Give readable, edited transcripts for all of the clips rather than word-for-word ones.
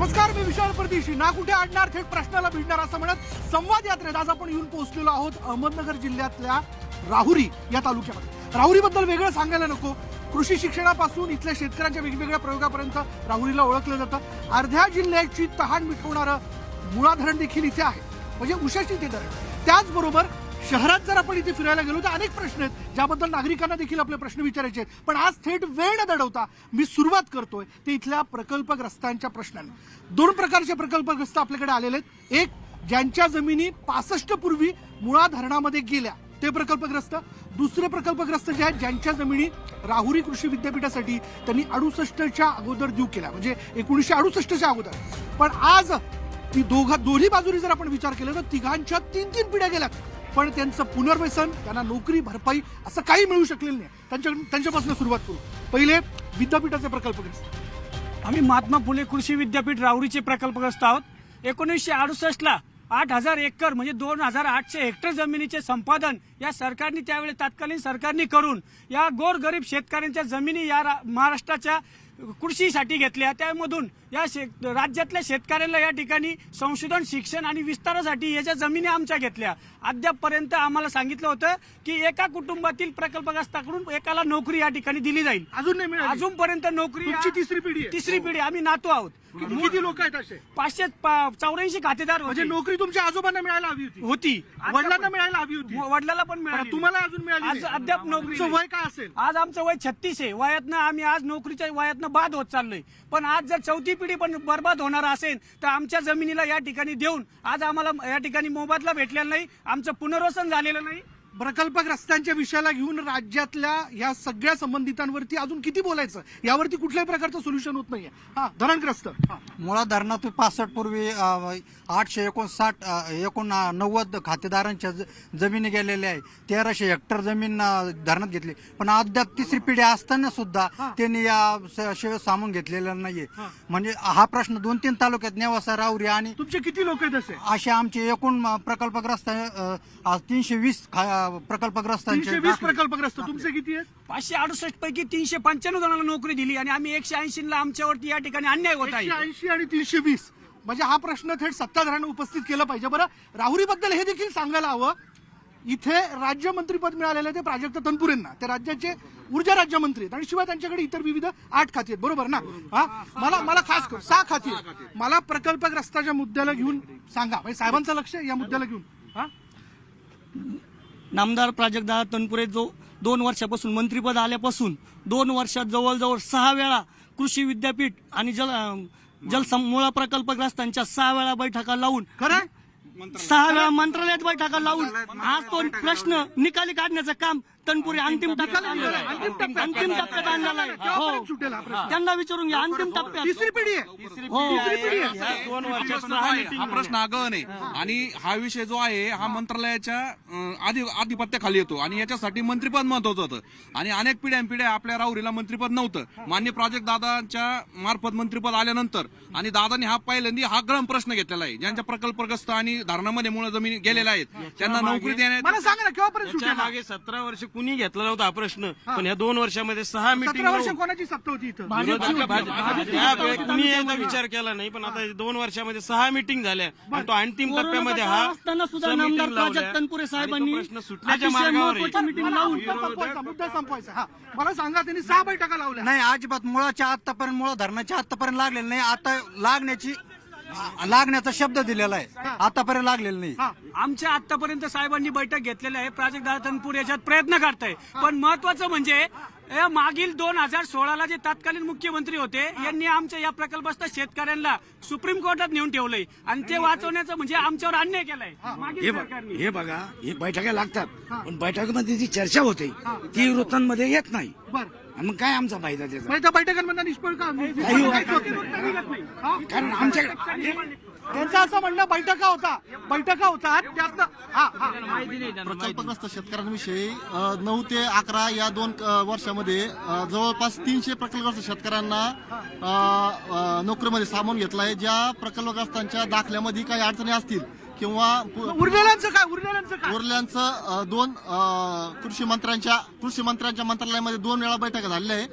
नमस्कार, मी विशाल परदेशी. ना कुठे अडणार, थेट प्रश्नाला भिडणार असं म्हणत संवाद यात्रेत आज आपण येऊन पोहोचलेलो आहोत अहमदनगर जिल्ह्यातल्या राहुरी या तालुक्यामध्ये. राहुरीबद्दल वेगळं सांगायला नको. कृषी शिक्षणापासून इथल्या शेतकऱ्यांच्या वेगवेगळ्या प्रयोगापर्यंत राहुरीला ओळखलं जातं. अर्ध्या जिल्ह्याची तहान मिटवणारं मुळा धरण देखील इथे आहे, म्हणजे उशाची ते धरण. त्याचबरोबर शहरात जर आपण इथे फिरायला गेलो तर अनेक प्रश्न आहेत ज्याबद्दल नागरिकांना देखील आपले प्रश्न विचारायचे आहेत. पण आज थेट वेळ न दडवता मी सुरुवात करतोय ते इथल्या प्रकल्पग्रस्तांच्या प्रश्नांनी. दोन प्रकारचे प्रकल्पग्रस्त आपल्याकडे आलेले आहेत. एक, ज्यांच्या जमिनी 65 पूर्वी मुळा धरणामध्ये गेल्या ते प्रकल्पग्रस्त. दुसरे प्रकल्पग्रस्त जे आहेत ज्यांच्या जमिनी राहुरी कृषी विद्यापीठासाठी त्यांनी 68च्या अगोदर ड्यू केल्या, म्हणजे 1968च्या अगोदर. पण आज ती दोन्ही बाजूनी जर आपण विचार केला तर तिघांच्या 3 पिढ्या गेल्यात, पण त्यांचं पुनर्वसन, त्यांना नोकरी भरपाई असं काही मिळू शकलेलं नाही. त्यांच्यापासून सुरुवात करू. पहिले विद्यापीठाचे प्रकल्पग्रस्त. आम्ही महात्मा फुले कृषी विद्यापीठ राहुरीचे प्रकल्पग्रस्त आहोत. 1968ला 8000 एकर म्हणजे 2800 हेक्टर जमिनीचे संपादन या सरकारने त्यावेळी तत्कालीन सरकारने करून या गोरगरीब शेतकऱ्यांच्या जमिनी या महाराष्ट्राच्या कृषीसाठी घेतल्या. त्यामधून या राज्यातल्या शेतकऱ्यांना या ठिकाणी संशोधन, शिक्षण आणि विस्तारासाठी याच्या जमिनी आमच्या घेतल्या. अद्यापपर्यंत आम्हाला सांगितलं होतं की एका कुटुंबातील प्रकल्पग्रस्ताकडून एकाला नोकरी या ठिकाणी दिली जाईल. अजून नाही मिळाली. अजूनपर्यंत नोकरी. तुमची तिसरी पिढी आहे. तिसरी पिढी. आम्ही नातू आहोत. किती लोक आहेत असे? 584 खातेदार. म्हणजे नोकरी तुमच्या आजोबांना मिळायला हवी होती, वडिलांना मिळायला हवी होती, वडिलांना पण मिळाली. तुम्हाला अजून मिळाली आज नाही. अद्याप नोकरी. तुमचं वय काय असेल? आज आमचं वय 36 आहे. वयातनं आम्ही आज नोकरीच्या वयातनं बाद होत चाललोय. पण आज जर चौथी पिढी पण बर्बाद होणार असेल तर आमच्या जमिनीला या ठिकाणी देऊन आज आम्हाला या ठिकाणी मोबदला भेटलेला नाही, आमचं पुनर्वसन झालेलं नाही. प्रकल्पग्रस्तांच्या विषयाला घेऊन राज्यातल्या या सगळ्या संबंधितांवरती अजून किती बोलायचं, यावरती कुठल्याही प्रकारचं सोल्युशन होत नाहीये. धरणग्रस्त. मुळा धरणातून 65 पूर्वी 889 खातेदारांच्या जमिनी गेलेल्या आहे. 1300 हेक्टर जमीन धरणात घेतली, पण अद्याप तिसरी पिढी असताना सुद्धा त्यांनी या सेवेत सामावून घेतलेला नाहीये. म्हणजे हा प्रश्न 2-3 तालुक्यात नेवासा, राहुरी आणि तुमचे किती लोक आहेत असे आमचे एकूण प्रकल्पग्रस्त 320 प्रकल्पग्रस्तांचे. 320 प्रकल्पग्रस्त. तुमचे किती आहेत? 568 पैकी 395 जणांना नोकरी दिली आणि आम्ही 180 ला आमच्यावरती या ठिकाणी अन्याय होत आहे. 180 आणि 320 म्हणजे हा प्रश्न थेट सत्ताधाऱ्यांना उपस्थित केला पाहिजे. बरं, राहुरीबद्दल हे देखील सांगायला हवं, इथे राज्यमंत्रीपद मिळालेलं आहे ते प्राजक्त तनपुरेंना. ते राज्याचे ऊर्जा राज्यमंत्री आहेत आणि शिवाय त्यांच्याकडे इतर विविध 8 खाती आहेत, बरोबर ना? मला खास करून 6 खाती आहेत. मला प्रकल्पग्रस्ताच्या मुद्द्याला घेऊन सांगा, म्हणजे साहेबांचं लक्ष या मुद्द्याला घेऊन. नामदार प्राजक्तदादा तनपुरे जो 2 वर्षापासून मंत्रीपद आल्यापासून 2 वर्षात जवळजवळ 6 वेळा कृषी विद्यापीठ आणि मुळा प्रकल्पग्रस्तांच्या 6 वेळा बैठका लावून, खरं 6 वेळा मंत्रालयात बैठका लावून आज तो प्रश्न निकाली काढण्याचं काम तनपुरे अंतिम टप्प्यात आणलेलं आहे. अंतिम टप्प्यात आणलेलं आहे. हो, त्यांना विचारून घ्या. अंतिम टप्प्यात तिसरी पिढी आहे. हा प्रश्न आगळण आहे आणि हा विषय जो आहे हा मंत्रालयाच्या आधिपत्याखाली येतो आणि याच्यासाठी मंत्रीपद महत्वाचं होतं आणि अनेक पिढ्या आपल्या राहुरीला मंत्रीपद नव्हतं. मान्य प्राजक्त दादांच्या मार्फत मंत्रीपद आल्यानंतर आणि दादांनी हा पहिल्यांदा हा गळम प्रश्न घेतलेला आहे. ज्यांच्या प्रकल्पग्रस्त आणि धरणामध्ये मुळे जमिनी गेलेल्या आहेत त्यांना नोकरी देण्यात. मला सांगा ना, केव्हापर्यंत सुटेल? मागे 17 वर्ष कुणी घेतला नव्हता हा प्रश्न, पण या 2 वर्षामध्ये 6 मीटिंग 17 वर्ष कोणाची सत्ता होती इथं? कुणी याचा विचार केला नाही. पण आता 2 वर्षामध्ये 6 मीटिंग झाल्या आणि तो अंतिम टप्प्यामध्ये हा असताना सुद्धा नामदार प्राजक्त तनपुरे साहेबांनी प्रश्न सुटण्याच्या मार्गावर मुद्दा संपवायचा. मला सांगा, त्यांनी 6 बैठका लावल्या. नाही, अजिबात मुळाच्या आतापर्यंत, मुळा धरणाच्या आतापर्यंत लागलेलं नाही. आता लागण्याचा शब्द दिलेला आहे, आतापर्यंत लागलेलं नाही. आमच्या आतापर्यंत साहेबांनी बैठक घेतलेली आहे. प्राजक्तदादा तनपुरे याच्यात प्रयत्न करताय. पण महत्वाचं म्हणजे मागील 2016ला जे तत्कालीन मुख्यमंत्री होते यांनी आमच्या या प्रकल्पस्थ शेतकऱ्यांना सुप्रीम कोर्टात नेऊन ठेवलंय आणि ते वाचवण्याचं म्हणजे आमच्यावर अन्याय केलाय मागील सरकारने. हे बघा, हे बैठका लागतात पण बैठकीमध्ये जी चर्चा होते ती वृत्तांमध्ये येत नाही. मग काय आमचा फायदा त्याचा? त्या बैठकांमध्ये निष्फळ का? कारण आमच्याकडे त्यांचं असं म्हणणं बैठका होतात त्यातनं. प्रकल्पग्रस्त शेतकऱ्यांविषयी 9 ते 11 या 2 वर्षामध्ये जवळपास 300 प्रकल्पग्रस्त शेतकऱ्यांना नोकरीमध्ये सामावून घेतला आहे. ज्या प्रकल्पग्रस्तांच्या दाखल्यामध्ये काही अडचणी असतील किंवा उरलेल्यांचं काय उरल्यांचं दोन कृषी मंत्र्यांच्या मंत्रालयामध्ये 2 वेळा बैठका झालेल्या आहे.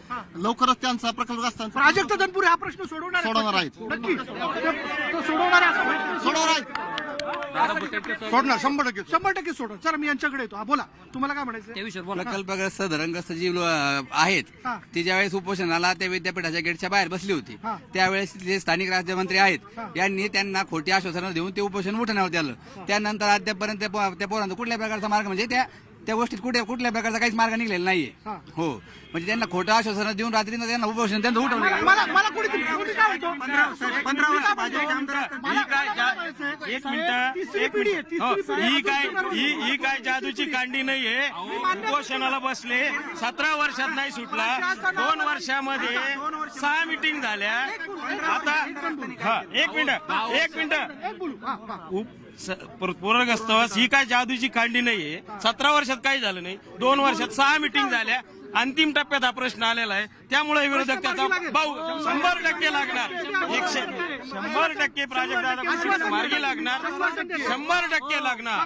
लवकरच त्यांचा प्रकल्पग्रस्त प्राजक्त तनपुरे हा प्रश्न सोडवणार आहेत. नक्की तो सोडवणार आहे. सोडणार 100%. 100% सोडव. चला मी यांच्याकडे येतो. बोला, तुम्हाला काय म्हणायचं? प्रकल्पग्रस्त धरणग्रस्त जी आहेत हा. ती ज्यावेळेस उपोषणाला त्या विद्यापीठाच्या गेटच्या बाहेर बसली होती हा. त्यावेळेस जे स्थानिक राज्यमंत्री आहेत यांनी त्यांना खोटी आश्वासनं देऊन ते उपोषण उठवण्यावर आलं. त्यानंतर अद्यापर्यंत त्या पोरांचा कुठल्या प्रकारचा मार्ग म्हणजे त्या गोष्टीत कुठल्या प्रकारचा काहीच मार्ग निघलेला नाहीये. हो, म्हणजे त्यांना खोटं आश्वासनं देऊन रात्रीनं त्यांना उपोषण त्यांचं उठवलं. मला कोणीतरी काय म्हणतो? 15 वर्ष भाजप आमदार एक मिनिट तिसरी पिढी आहे, तिसरी पिढी. ही काय जादूची कांडी नाहीये. उपोषणाला बसले 17 वर्षात नाही सुटला. 2 वर्षामध्ये 6 मीटिंग झाल्या. आता एक मिनिट पूरग्रस्त ही काय जादूची कांडी नाहीये. 17 वर्षात काही झालं नाही. 2 वर्षात 6 मीटिंग झाल्या. अंतिम टप्प्यात हा प्रश्न आलेला आहे. त्यामुळे विरोधक त्याचा भाऊ 100% लागणार. 100% प्राजक्त मार्गी लागणार. 100% लागणार.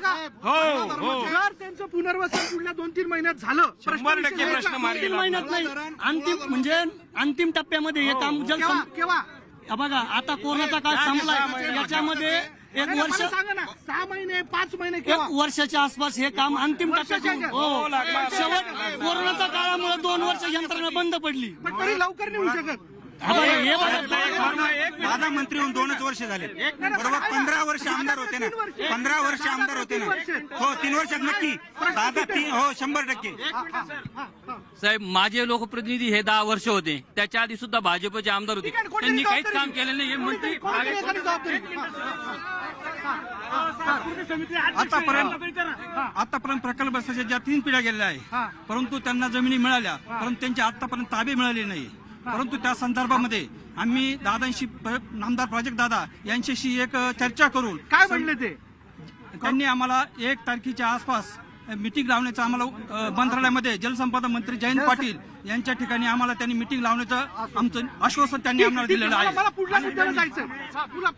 हो जर त्यांचं पुनर्वसन पुढल्या 2-3 महिन्यात झालं, 100% प्रश्न मार्गी 3 महिन्यात नाही, अंतिम टप्प्यामध्ये हे काम केव्हा? बघा आता कोरोनाचा काळ संपलाय. याच्यामध्ये एक मला वर्ष सांगा ना, 6 महिने 5 महिने एक केव्हा? वर्षाच्या आसपास हे काम अंतिम टप्प्यात येईल. हो, शेवट कोरोनाच्या काळामुळे 2 वर्ष यंत्रणा बंद पडली. पण तरी लवकर नाही होऊ शकत. हे बघा, दादा मंत्री होऊन 2च वर्ष झाले. बरोबर 15 वर्ष आमदार होते ना. 15 वर्ष आमदार होते ना. हो, 3 वर्षात नक्की दादा 3 हो 100%. साहेब माझे लोकप्रतिनिधी हे 10 वर्ष होते. त्याच्या आधी सुद्धा भाजपचे आमदार होते. त्यांनी काहीच काम केलं नाही. हे मंत्री कोणीतरी एखादी जबाबदारी. आतापर्यंत प्रकल्पग्रस्ताच्या ज्या 3 पिढ्या गेलेल्या आहे, परंतु त्यांना जमिनी मिळाल्या, परंतु त्यांच्या आतापर्यंत ताबे मिळाले नाही. परंतु त्या संदर्भामध्ये आम्ही दादांशी नामदार प्राजक्त दादा यांच्याशी एक चर्चा करून काय म्हणले ते? त्यांनी आम्हाला 1 तारखेच्या आसपास मिटिंग लावण्याचं आम्हाला मंत्रालयामध्ये जलसंपदा मंत्री जयंत पाटील यांच्या ठिकाणी आम्हाला त्यांनी मिटिंग लावण्याचं आमचं आश्वासन त्यांनी आम्हाला दिलेलं आहे. मला पुढल्या मुद्द्याला जायचं.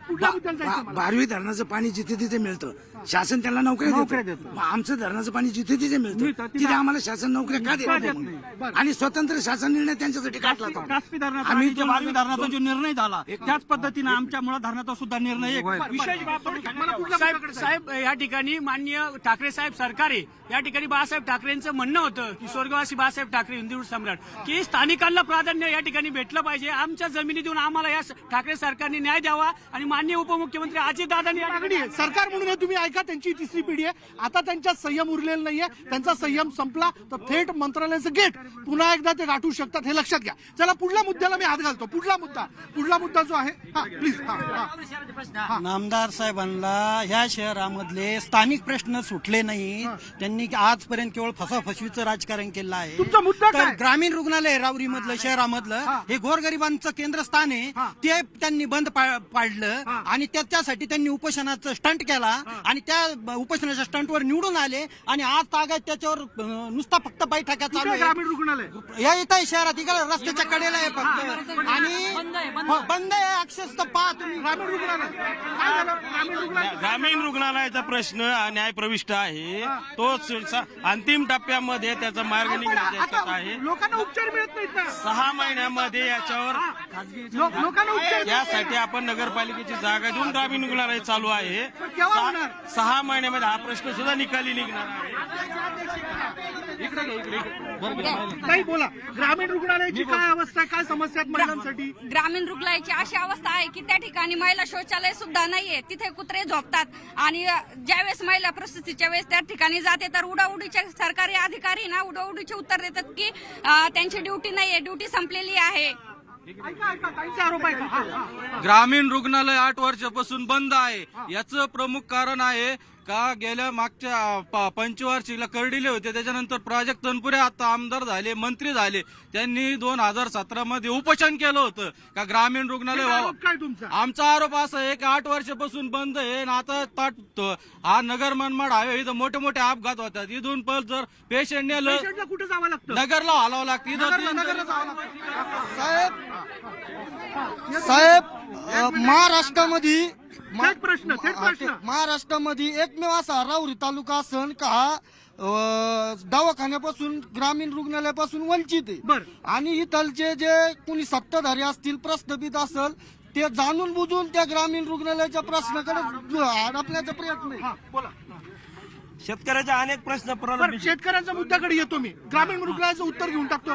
पुढल्या मुद्द्याला जायचं मला. 12वी धरणाचं पाणी जिथे तिथे मिळतं. शासन त्याला नोकऱ्या देतं. मग आमचं धरणाचं पाणी जिथे तिथे मिळतं तिथे आम्हाला शासन नोकऱ्या का देत नाही? आणि स्वतंत्र शासन निर्णय त्यांच्यासाठी काढला होता. कासपी धरणाचा आणि 12वी धरणाचा जो निर्णय झाला त्याच पद्धतीने आमच्या मुळा धरणाचा सुद्धा निर्णय एक विशेष बाब साहेब या ठिकाणी माननीय ठाकरे साहेब सरकार या ठिकाणी बाळासाहेब ठाकरेंचं म्हणणं होतं की स्वर्गवासी बाळासाहेब ठाकरे हिंदुस्थान सम्राट की स्थानिकांना प्राधान्य या ठिकाणी भेटलं पाहिजे. आमच्या जमिनी देऊन आम्हाला या ठाकरे सरकारने न्याय द्यावा आणि माननीय उपमुख्यमंत्री अजितदादांनी मागणी आहे. सरकार म्हणून हे तुम्ही ऐका, त्यांची तिसरी पिढी आहे. आता त्यांच्यात संयम उरलेला नाहीये. त्यांचा संयम संपला तर थेट मंत्रालयाचं गेट पुन्हा एकदा ते गाठू शकतात, हे लक्षात घ्या. चला पुढल्या मुद्द्याला मी हात घालतो. पुढला मुद्दा जो आहे प्लीज. नामदार साहेबांना ह्या शहरामधले स्थानिक प्रश्न सुटले नाही. त्यांनी आजपर्यंत केवळ फसवाफसवीचं राजकारण केलं आहे. तुमचा मुद्दा तर काय? ग्रामीण रुग्णालय राऊरी मधलं शहरामधलं हे गोरगरिबांचं केंद्रस्थान आहे. ते त्यांनी बंद पाडलं आणि त्याच्यासाठी त्यांनी उपोषणाचं स्टंट केला आणि त्या उपोषणाच्या स्टंटवर निवडून आले आणि आज तागायत त्याच्यावर नुसता फक्त बैठका चालू आहे. ग्रामीण रुग्णालय या इथं आहे शहरात, इकडे रस्त्याच्या कडेला आहे फक्त आणि बंद आहे. अक्षरशः पहा तुम्ही ग्रामीण रुग्णालय काय झालं? ग्रामीण रुग्णालय ग्रामीण रुग्णालयाचा प्रश्न न्यायप्रविष्ट आहे. तो अंतिम टप्प्यामध्ये त्याचा मार्ग निघण्याचा आहे. लोकांना उपचार मिळत नाहीत ना. 6 महिन्यामध्ये याच्यावर लोकांना उपचार यासाठी आपण नगरपालिकेची जागा देऊन ग्रामीण रुग्णालय चालू आहे. केव्हा होणार? 6 महिन्यामध्ये हा प्रश्न सुद्धा निकाली निघणार आहे. काही बोला. ग्रामीण रुग्णालयाची काय अवस्था, काय समस्या आहेत महिलांसाठी? ग्रामीण रुग्णालयाची अशी अवस्था आहे की त्या ठिकाणी महिला शौचालय सुद्धा नाहीये. तिथे कुत्रे झोपतात आणि ज्यावेळेस महिला प्रसूतीच्या वेळेस त्या ठिकाणी जाते तर उडाउडीचे सरकारी अधिकारी ना उडाउडीचे उत्तर देतात की त्यांची ड्युटी नाहीये, ड्युटी संपलेली आहे. ऐका, ताईंचे आरोप ऐका. ग्रामीण रुग्णालय 8 वर्षापासून बंद आहे. याचं प्रमुख कारण आहे का गेल्या मागच्या पंचवार्षिकला कर्डिले होते. त्याच्यानंतर प्राजक्त तनपुरे आता आमदार झाले, मंत्री झाले. त्यांनी 2017 मध्ये उपोषण केलं होतं का ग्रामीण रुग्णालय व्हावं. काय तुमचा? आमचा आरोप असा आहे की 8 वर्षापासून बंद आहे आणि आता हा नगर मनमाड हायवे इथं मोठे मोठे अपघात होतात. इथून पण जर पेशंट नेलं पेशंटला कुठे जावं लागतं? नगरला हलावं लागतं. नगरला जावं लागतं. साहेब महाराष्ट्रामध्ये थेट प्रश्न महाराष्ट्रामध्ये एकमेव असा राहुरी तालुका असन का हा दवाखान्यापासून ग्रामीण रुग्णालयापासून वंचित आहे. आणि इथलचे जे कोणी सत्ताधारी असतील प्रस्थापित असेल ते जाणून बुजून त्या ग्रामीण रुग्णालयाच्या प्रश्नाकडे हडपण्याचा प्रयत्न आहे. शेतकऱ्याच्या अनेक प्रश्न शेतकऱ्यांच्या मुद्द्याकडे येतो मी. ग्रामीण रुग्णालयाचं उत्तर घेऊन टाकतो.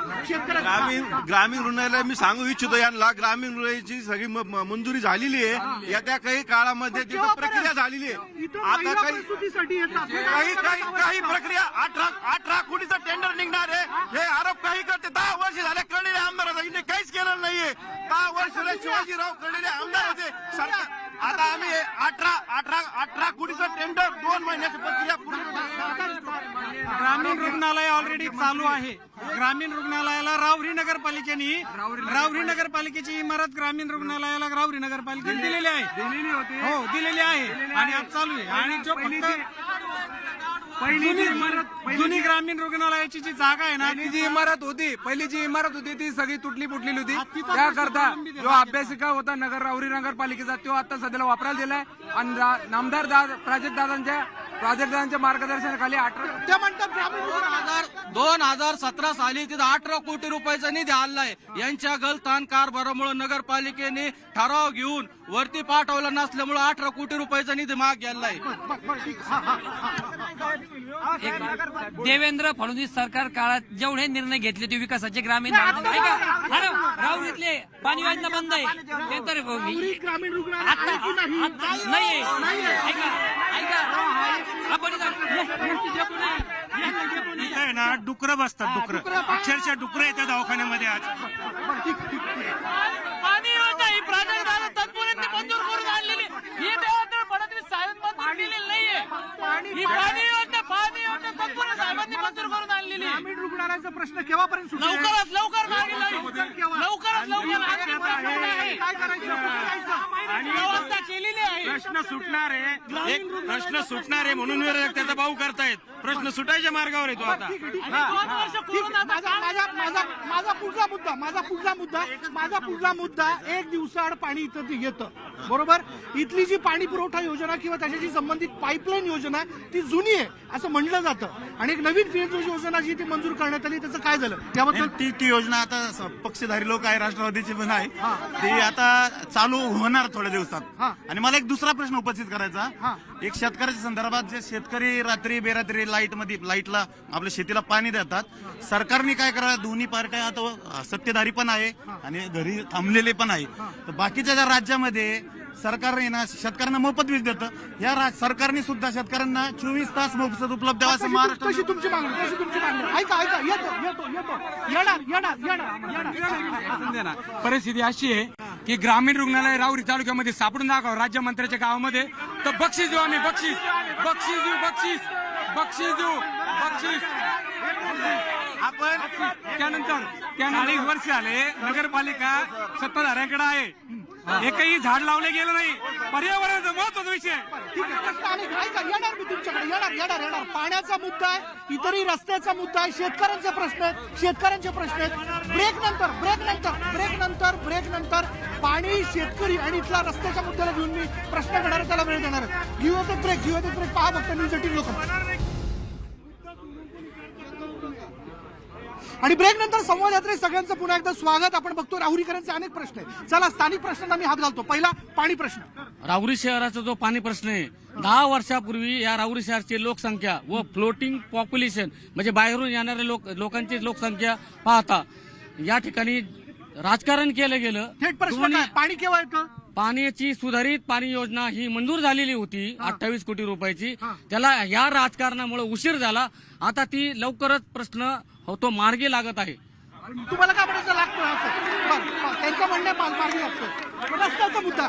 ग्रामीण रुग्णालय मी सांगू इच्छितो यांना, ग्रामीण रुग्णालयाची सगळी मंजुरी झालेली आहे. येत्या काही काळामध्ये तिथं प्रक्रिया झालेली आहे. आता काही प्रक्रिया 18 कोटीचं टेंडर निघणार आहे. हे आरोप काही करते. 10 वर्ष झाले कळलेले आमदार यांनी काहीच केलं नाहीये. 10 वर्ष झाले शिवाजीराव कळलेले आमदार होते. आता आम्ही 18 कोटीचं टेंडर 2 महिन्याची प्रक्रिया ग्रामीण रुग्णालय ऑलरेडी चालू आहे. ग्रामीण रुग्णालयाला राहुरी नगरपालिकेची इमारत ग्रामीण रुग्णालयाला राहुरी नगरपालिकेने दिलेली आहे. हो, दिलेली आहे आणि आज चालू आहे. आणि जो जुनी ग्रामीण रुग्णालयाची जी जागा आहे ना, पहिली जी इमारत होती ती सगळी तुटली फुटलेली होती. त्याकरता जो अभ्यासिका होता राहुरी नगरपालिकेचा तो आता सध्याला वापरायला दिलाय. आणि नामदार प्राजक्त दादांच्या मार्गदर्शनाखाली 2017 साली तिथं 18 कोटी रुपयाचा निधी आणलाय. यांच्या गलतान कारभारामुळे नगरपालिकेने ठराव घेऊन वरती पाठवला नसल्यामुळे 18 कोटी रुपयाचा निधी माग गेलाय. देवेंद्र फडणवीस सरकार काळात जेवढे निर्णय घेतले ते विकासाचे ग्रामीण राहुरीतले पाणी योजना बंद आहे. ते तर ग्रामीण नाही आहे ना, डुकरं बसतात. अक्षरशः डुकरं येतात दवाखान्यामध्ये आज. पाणी योजना ही प्राजक्त दादा तत्पुरांनी मंजूर करून आणलेली. ही देवेंद्र फडणवीस साहेबांनी मंजूर केलेली नाहीये. ही पाणी योजना तत्पुरे साहेबांनी मंजूर करून आणलेली. ग्रामीण रुग्णालयाचा प्रश्न केव्हापर्यंत सुटेल? लवकरात मागेल. काय करायचं? व्यवस्था केलेली आहे. प्रश्न सुटणार आहे म्हणून विरोधक त्याचा भाऊ करतायत. प्रश्न सुटायच्या मार्गावर येतो आता. माझा पुढला मुद्दा 1 दिवसाआड पाणी इथं येतं, बरोबर. इथली जी पाणी पुरवठा योजना किंवा त्याच्याशी संबंधित पाईपलाईन योजना ती जुनी आहे असं म्हणलं जातं. आणि एक नवीन फेज योजना जी ती मंजूर करण्यात आली त्याचं काय झालं त्याबद्दल? ती योजना आता पक्षधारी लोक आहे, राष्ट्रवादीची पण आहे, ती आता चालू होणार थोड्या दिवसात. आणि मला एक दुसरा प्रश्न उपस्थित करायचा. एक शेतकऱ्याच्या संदर्भात जे शेतकरी रात्री बेरात्री लाईटला आपल्या शेतीला पाणी देतात, सरकारने काय करावं? दोन्ही पार्ट्या आता सत्तेधारी पण आहे आणि घरी थांबलेले पण आहे. तर बाकीच्या ज्या राज्यामध्ये सरकारने ना शेतकऱ्यांना मोफत वीज देतं, या सरकारने सुद्धा शेतकऱ्यांना 24 तास मोफत उपलब्ध असं महाराष्ट्र. कशी तुमची मागणी? ऐका येतो येणार. परिस्थिती अशी आहे की ग्रामीण रुग्णालय राहुरी तालुक्यामध्ये सापडून दाखव राज्यमंत्र्याच्या गावामध्ये तर बक्षीस देऊ आम्ही. बक्षीस आपण त्यानंतर 40 वर्ष झाले नगरपालिका सत्ताधाऱ्यांकडे आहे. एकही झाड लावले गेलं नाही. पर्यावरणाचा महत्वाचा विषय. येणार मी तुमच्याकडे. येणार. पाण्याचा मुद्दा आहे, इतरही रस्त्याचा मुद्दा आहे, शेतकऱ्यांचे प्रश्न आहेत. ब्रेक नंतर पाणी, शेतकरी आणि इथला रस्त्याच्या मुद्द्याला घेऊन मी प्रश्न घेणार, त्याला वेळ देणार. घेऊयात एक ब्रेक. पहा फक्त न्यूज 18 लोक. आणि ब्रेक नंतर संवाद यात्रेत सगळ्यांचं पुन्हा एकदा स्वागत. आपण बघतो राहुरीकरांचे अनेक प्रश्न आहेत. चला स्थानिक प्रश्नांना मी हात घालतो. पहिला पाणी प्रश्न. राहुरी शहराचा जो पाणी प्रश्न आहे, 10 वर्षापूर्वी या राहुरी शहराची लोकसंख्या व फ्लोटिंग पॉप्युलेशन म्हणजे बाहेरून येणाऱ्या लोकांची लोकसंख्या पाहता या ठिकाणी राजकारण केलं गेलं. थेट प्रश्न काय? पाणी केव्हा येतं? पाण्याची सुधारित पाणी योजना ही मंजूर झालेली होती 28 कोटी रुपयाची. त्याला या राजकारणामुळे उशीर झाला. आता ती लवकरच प्रश्न तो मार्गी लागत आहे. तुम्हाला काय म्हणायचं लागतं? त्यांचं म्हणणं मार्गी लागतं. रस्त्याचा मुद्दा.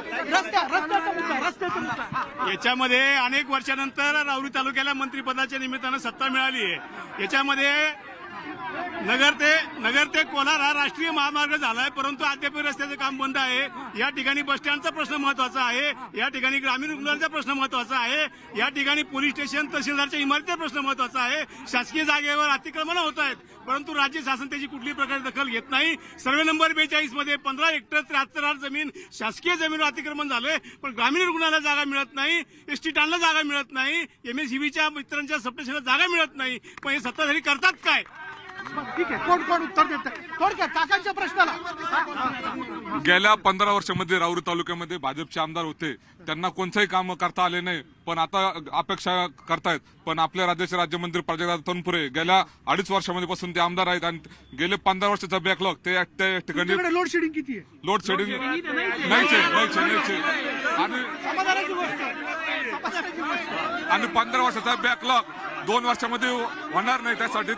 याच्यामध्ये अनेक वर्षानंतर राहुरी तालुक्याला मंत्रिपदाच्या निमित्तानं सत्ता मिळाली आहे. याच्यामध्ये नगर ते कोलार हा राष्ट्रीय महामार्ग झालाय, परंतु अद्याप रस्त्याचं काम बंद आहे. या ठिकाणी बस स्टँडचा प्रश्न महत्वाचा आहे, या ठिकाणी ग्रामीण रुग्णालयाचा प्रश्न महत्वाचा आहे, या ठिकाणी पोलीस स्टेशन तहसीलदारच्या इमारतीचा प्रश्न महत्वाचा आहे. शासकीय जागेवर अतिक्रमण होत आहेत, परंतु राज्य शासन त्याची कुठलीही प्रकारची दखल घेत नाही. सर्वे नंबर 42 मध्ये 15 हेक्टर 73 जमीन शासकीय जमीनवर अतिक्रमण झालंय, पण ग्रामीण रुग्णालयाला जागा मिळत नाही, एसटी स्टँडला जागा मिळत नाही, MSEBच्या मित्रांच्या सबस्टेशनला जागा मिळत नाही. पण हे सत्ताधारी करतात काय? ठीक आहे, कोण उत्तर देत आहे? थोडक्यात काकांच्या प्रश्नाला. गेल्या 15 वर्षामध्ये राहुरी तालुक्यामध्ये भाजपचे आमदार होते, त्यांना कोणतेही काम करता आले नाही, पण आता अपेक्षा करतायत. पण आपल्या राज्याचे राज्यमंत्री प्राजक्ता तनपुरे गेल्या 2.5 वर्षामध्ये पासून ते आमदार आहेत आणि गेले 15 वर्षाचा बॅकलॉग ते त्या ठिकाणी लोड शेडिंग किती आहे? लोड शेडिंग नाहीच समाधानाची गोष्ट आहे. समाधानाची गोष्ट आहे. आणि 15 वर्षाचा बॅकलॉग 2 वर्षामध्ये होणार नाही. त्यासाठी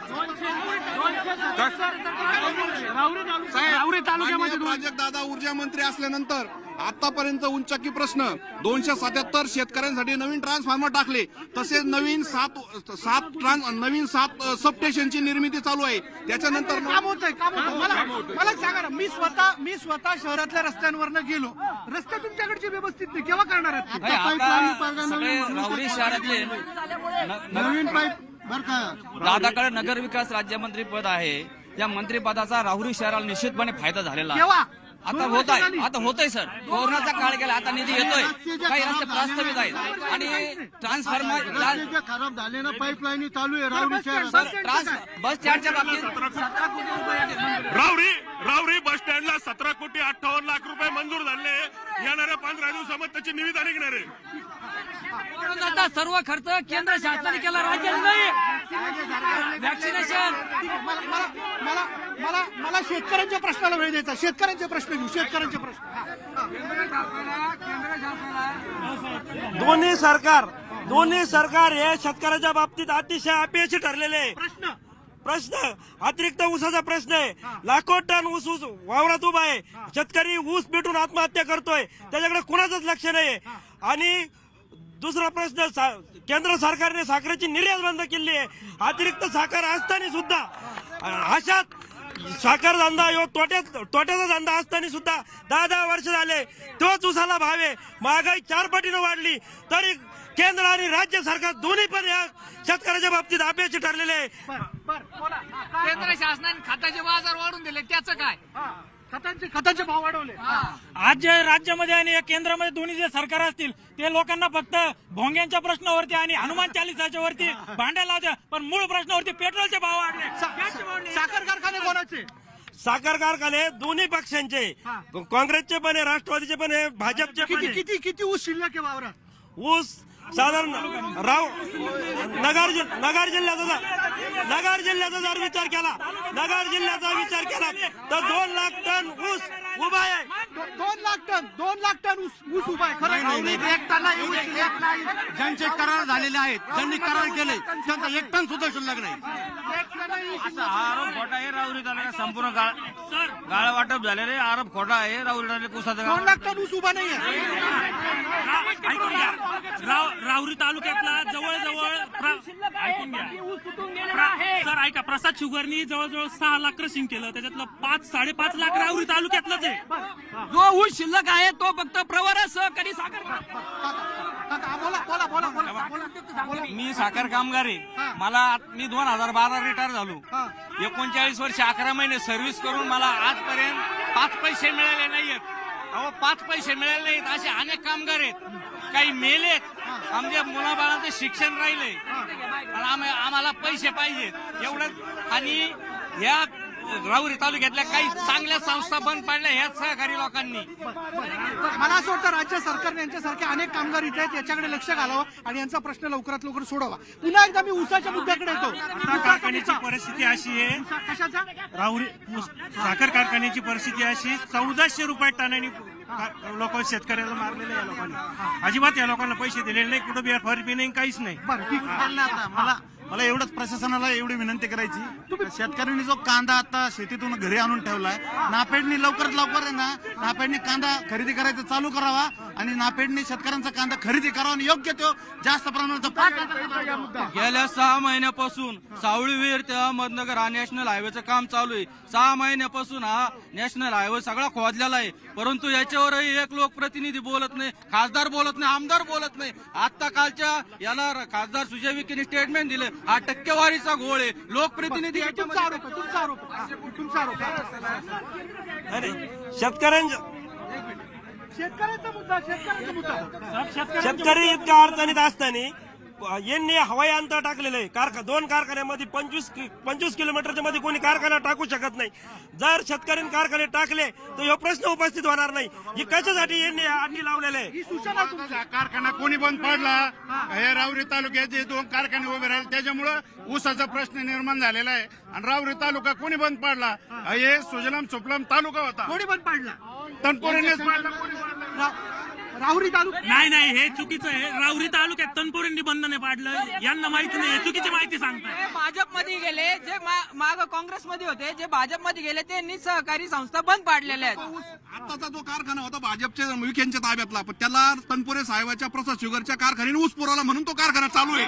प्राजक्त दादा ऊर्जा मंत्री असल्यानंतर आतापर्यंत उंचाकी प्रश्न 277 शेतकऱ्यांसाठी नवीन ट्रान्सफॉर्मर टाकले, तसेच नवीन सात सबस्टेशनची निर्मिती चालू आहे. त्याच्यानंतर काम होतंय. मला सांगा ना, मी स्वतः शहरातल्या रस्त्यांवरनं गेलो, रस्ते तुमच्याकडचे व्यवस्थित नाही, केव्हा करणार आहेत? राहुरी शहरातले नवीन पाईप बर का दादाकडे नगर विकास राज्यमंत्री पद आहे. या मंत्रिपदाचा राहुरी शहराला निश्चितपणे फायदा झालेला आहे. केव्हा? आता होत आहे सर. कोरोनाचा काळ गेला, आता निधी येतोय, काही रस्ते प्रस्तावित आहेत आणि ट्रान्सफॉर्मर खराब झाले ना, पाईपलाईन चालू आहे राहुरी शहरात. बस स्टँडच्या बाबतीत राहुरी बस स्टँडला 17,58,00,000 मंजूर झाले. येणाऱ्या 15 दिवसामध्ये त्याची निविदा निघणार आहे. आता सर्व खर्च केंद्र शासनाने केला, राज्याने नाही. व्हॅक्सिनेशन मला शेतकऱ्यांच्या प्रश्नाला वेळ द्यायचा. शेतकऱ्यांचे प्रश्न घेऊ. शेतकऱ्यांचे प्रश्न. दोन्ही सरकार हे शेतकऱ्याच्या बाबतीत अतिशय अपयशी ठरलेले आहे. प्रश्न अतिरिक्त ऊसाचा प्रश्न आहे. लाखो टन ऊस वावरात उभा आहे. शेतकरी ऊस पेटून आत्महत्या करतोय, त्याच्याकडे कुणाचंच लक्ष नाही. आणि दुसरा प्रश्न, केंद्र सरकारने साखरेची निर्यात बंद केली आहे. अतिरिक्त साखर असताना सुद्धा अशात साखर धंदा तोट्याचा धंदा असताना सुद्धा 10 वर्ष झाले तोच ऊसाला भाव आहे. महागाई 4 पटीनं वाढली तरी केंद्र आणि राज्य सरकार दोन्ही पण या शेतकऱ्याच्या बाबतीत अपयशी ठरलेले आहे. केंद्र शासनाने खताचे बाजार वाढून दिले, त्याचं काय? खतांचे भाव वाढवले. आज जे राज्यामध्ये आणि केंद्रामध्ये दोन्ही जे सरकार असतील ते लोकांना फक्त भोंग्यांच्या प्रश्नावरती आणि हनुमान चालिसाच्या वरती भांड्या लावत्या, पण मूळ प्रश्नावरती पेट्रोलचे भाव वाढले. साखर कारखाने कोणाचे? साखर कारखाने दोन्ही पक्षांचे, काँग्रेसचे पण आहे, राष्ट्रवादीचे पण आहे, भाजपचे पण आहे. किती ऊस शिल्लक आहे वावरात? ऊस साधारण नगर जिल्ह्याचा जर विचार केला तर 2 लाख टन ऊस उभा आहे. 2 लाख टन ऊस उभा आहे. खरं ज्यांचे करार झालेले आहेत, ज्यांनी करार केले, त्यांचा 1 टन सुद्धा शिल्लक नाही. असा आरोप खोटा आहे. राहुरी तालुक्यात संपूर्ण गाळ वाटप झालेले आरोप खोटा आहे. राहुरी तालुक्यात ऊसाचा 2 लाख टन ऊस उभा नाहीये. राहुरी तालुक्यातला जवळजवळ सर ऐका, प्रसाद शुगरनी जवळजवळ 6 लाख क्रशिंग केलं, त्याच्यातलं 5-5.5 लाख राहुरी तालुक्यातलंच आहे. जो ऊस शिल्लक आहे तो फक्त प्रवरा सहकारी साखर. बोला. मी साखर कामगार आहे. मी 2012 रिटायर झालो. 39 वर्ष 11 महिने सर्व्हिस करून मला आजपर्यंत 5 पैसे मिळाले नाहीयेत. 5 पैसे मिळाले नाहीत असे अनेक कामगार आहेत. काही मेलेत, आमच्या मुलाबाळांचं शिक्षण राहिले आणि आम्हाला पैसे पाहिजेत एवढंच. आणि ह्या राहुरी तालुक्यातल्या काही चांगल्या संस्था बंद पडल्या ह्या सहकारी लोकांनी. मला असं वाटतं राज्य सरकारने यांच्यासारखे अनेक कामगार इथे आहेत, याच्याकडे लक्ष घालावं आणि यांचा प्रश्न लवकरात लवकर सोडावा. पुन्हा एकदा मी ऊसाच्या मुद्द्याकडे येतो. कारखान्याची परिस्थिती अशी आहे, कशाचा? राहुरी साखर कारखान्याची परिस्थिती अशी 1400 रुपये टनाने लोक शेतकऱ्याला मारलेले. या लोकांनी अजिबात या लोकांना पैसे दिलेले नाही, कुठं बेफारबी नाही, काहीच नाही. मला एवढंच प्रशासनाला एवढी विनंती करायची, शेतकऱ्यांनी जो कांदा आता शेतीतून घरी आणून ठेवलाय, नाफेडनी लवकरात लवकर आहे ना, नाफेडनी कांदा खरेदी करायचं चालू करावा आणि नाफेडने शेतकऱ्यांचा कांदा खरेदी करावा आणि योग्य तो जास्त प्रमाणात गेल्या 6 महिन्यापासून सावळी विहीर ते अहमदनगर हा नॅशनल हायवेचं काम चालू आहे. 6 महिन्यापासून हा नॅशनल हायवे सगळा खोदलेला आहे, परंतु याच्यावरही एक लोकप्रतिनिधी बोलत नाही, खासदार बोलत नाही, आमदार बोलत नाही. आता कालच्या याला खासदार सुजय विखेने स्टेटमेंट दिले, हा टक्केवारीचा घोळ आहे. लोकप्रतिनिधी तुमचा आरोप आहे, तुमचा आरोप आहे. अरे शेतकऱ्यांच्या शेतकऱ्याचा मुद्दा शेतकरी इतक्या अडचणीत असताना यांनी हवाई अंतर टाकलेलं आहे. 2 कारखान्यामध्ये 25 किलोमीटरच्या मध्ये कोणी कारखाना टाकू शकत नाही. जर शेतकऱ्यांनी कारखाने टाकले तर हा प्रश्न उपस्थित होणार नाही. ही कशासाठी यांनी अटी लावलेले आहे? ही सूचना तुमच्या कारखाना कोणी बंद पडला, हे राहुरी तालुक्याचे 2 कारखाने उभे राहिले, त्याच्यामुळे ऊसाचा प्रश्न निर्माण झालेला आहे. आणि राहुरी तालुका कोणी बंद पडला, हे सुजलाम सुफलाम तालुका होता, कोणी बंद पाडला? तनपुरेनेच पाडला. राहुरी तालुका नाही हे चुकीचं आहे. राहुरी तालुक्यात तनपुरेंनी बंद नाही पाडलं, यांना माहिती नाही, चुकीची माहिती सांगताय. भाजपमध्ये गेले जे माग काँग्रेसमध्ये होते, जे भाजपमध्ये गेले त्यांनी सहकारी संस्था बंद पाडलेल्या आहेत. आताचा जो कारखाना होता भाजपच्या विखेंच्या ताब्यातला, पण त्याला तनपुरे साहेबाच्या प्रसाद शुगरच्या कारखान्याने ऊस पुरवला म्हणून तो कारखाना चालू आहे.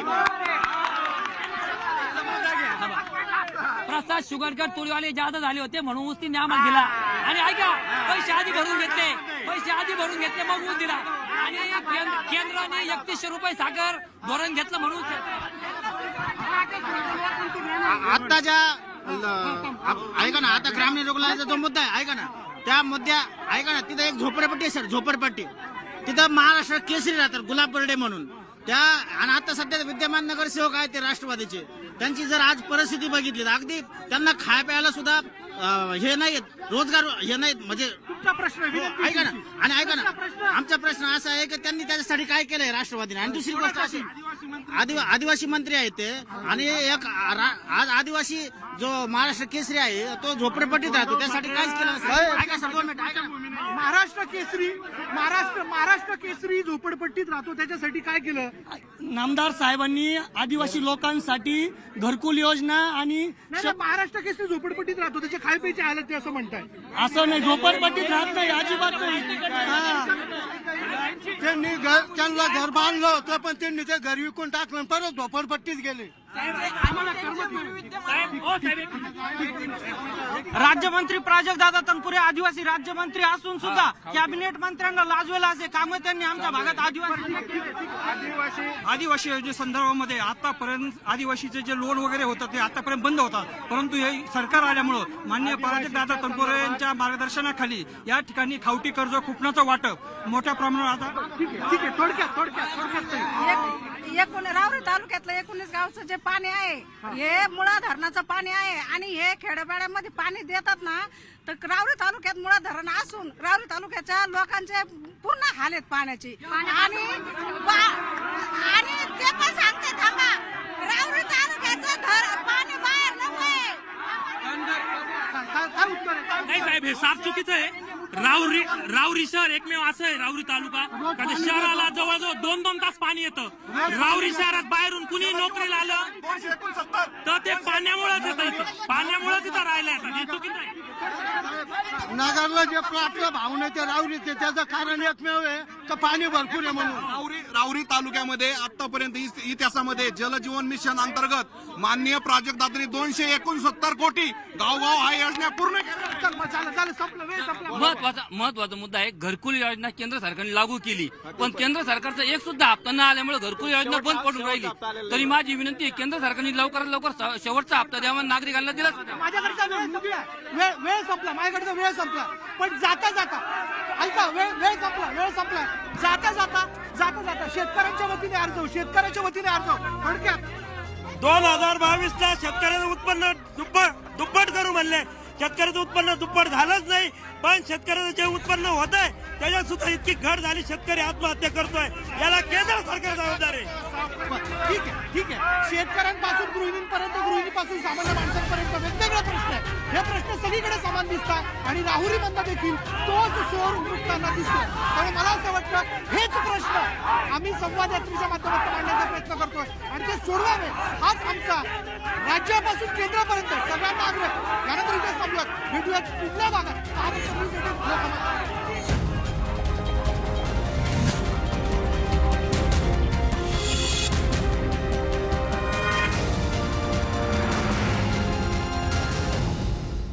प्रसाद शुगरकर तुळीवाले जादा झाले होते म्हणून ऊस तिने आम्हाला दिला. आणि ऐका, पैसे आधी भरून घेतले मग ऊस दिला. आणि केंद्राने 3100 रुपये साखर धोरण घेतलं म्हणून आता ज्या ऐका ना, आता ग्रामीण रुग्णालयाचा जो मुद्दा आहे ऐका ना, त्या मुद्द्या ऐका ना, तिथं एक झोपडपट्टी आहे सर, झोपडपट्टी. तिथं महाराष्ट्र केसरी राहतात गुलाब बर्डे म्हणून त्या. आणि आता सध्या विद्यमान नगरसेवक आहेत ते राष्ट्रवादीचे, त्यांची जर आज परिस्थिती बघितली तर अगदी त्यांना खाय प्यायला सुद्धा हे नाहीत, रोजगार हे नाहीत. म्हणजे प्रश्न ऐका ना, आणि ऐका ना, आमचा प्रश्न असा आहे की त्यांनी त्याच्यासाठी काय केलंय राष्ट्रवादीने. आणि दुसरी गोष्ट अशी, आदिवासी मंत्री आहेत ते, आणि एक आज आदिवासी जो महाराष्ट्र केसरी आहे तो झोपडपट्टीत राहतो, त्यासाठी काहीच केलं नसेल. ऐका सर, 2 मिनिट ऐका. महाराष्ट्र केसरी झोपडपट्टीत राहतो, त्याच्यासाठी काय केलं? नामदार साहेबांनी आदिवासी लोकांसाठी घरकुल योजना आणि महाराष्ट्र केसरी झोपडपट्टीत राहतो, त्याचे खाय प्यायचे हालत ते असं म्हणताय? असं नाही, झोपडपट्टीत राहत नाही, अजिबात नाही. त्यांनी त्यांना घर बांधलं होतं, पण त्यांनी ते घर विकून टाकलं, परत झोपडपट्टीत गेले. राज्यमंत्री प्राजक्तदादा तनपुरे आदिवासी राज्यमंत्री असून सुद्धा कॅबिनेट मंत्र्यांना लाजवेल असे कामं त्यांनी आमच्या भागात आदिवासी योजने संदर्भामध्ये आतापर्यंत आदिवासीचे जे लोन वगैरे होतं ते आतापर्यंत बंद होतात, परंतु हे सरकार आल्यामुळं माननीय प्राजक्तदादा तनपुरे यांच्या मार्गदर्शनाखाली या ठिकाणी खावटी कर्ज खुपणाचं वाटप मोठ्या प्रमाणात आता ठीक आहे. थोडक्यात राहुरी तालुक्यातलं 19 गावचं जे पाणी आहे हे मुळा धरणाचं पाणी आहे. आणि हे खेड्यापाड्यामध्ये पाणी देतात ना, तर राहुरी तालुक्यात मुळा धरण असून राहुरी तालुक्याच्या लोकांचे पूर्ण हाल आहेत पाण्याची. आणि ते पण सांगते थांबा, राहुरी तालुक्याचं पाणी बाहेर नकोय. काय उत्तर आहे? नाही साहेब, हे साफ चुकीचं आहे. राहुरी शहर एकमेव असं आहे, राहुरी तालुका का ते शहराला जवळजवळ 2-2 तास पाणी येतं. राहुरी शहरात बाहेरून कुणी नोकरीला आलं तर ते पाण्यामुळेच येतं, पाण्यामुळेच इथं राहिलं येतं. हे चुकीचं आहे. नगरला जे आपलं भाव नाही ते राहुरीचे, त्याचं कारण एकमेव आहे का पाणी भरपूर आहे म्हणून. राहुरी तालुक्यामध्ये आतापर्यंत इतिहासामध्ये जलजीवन मिशन अंतर्गत माननीय प्राजक्तदादांनी 269 कोटी गावगाव हा योजना पूर्ण केल्या. महत्वाचा मुद्दा आहे. घरकुल योजना केंद्र सरकारने लागू केली, पण केंद्र सरकारचा एक सुद्धा हप्ता न आल्यामुळे घरकुल योजना बंद पडून राहिली. तरी माझी विनंती आहे, केंद्र सरकारने लवकरात लवकर शेवटचा हप्ता द्यावा, नागरिकांना दिला. माझ्याकडचा वेळ संपला, माझ्याकडचा वेळ संपला. पण जाता ऐका, वेळ संपला. जाता शेतकऱ्यांच्या वतीने अर्ज थोडक्यात 2022 ला शेतकऱ्याचं उत्पन्न दुप्पट करू म्हणले. शेतकऱ्याचं उत्पन्न दुप्पट झालंच नाही, पण शेतकऱ्याचं जे उत्पन्न होत आहे त्याच्यात सुद्धा इतकी घट झाली, शेतकरी आत्महत्या करतोय. याला केंद्र सरकार जबाबदार आहे. ठीक आहे. शेतकऱ्यांपासून गृहिणीपासून सामान्य माणसांपर्यंत वेगवेगळे प्रश्न आहेत. हे प्रश्न सगळीकडे समान दिसतात आणि राहुरीमधला देखील तोच सोर उमटताना दिसतो. त्यामुळे मला असं वाटतं हेच प्रश्न आम्ही संवाद यात्रेच्या माध्यमातून मांडण्याचा प्रयत्न करतोय आणि ते सोडवावे हाच आमचा राज्यापासून केंद्रापर्यंत सगळ्यांना आग्रह. यानंतर इथे समजत भेटूया पुढल्या भागात.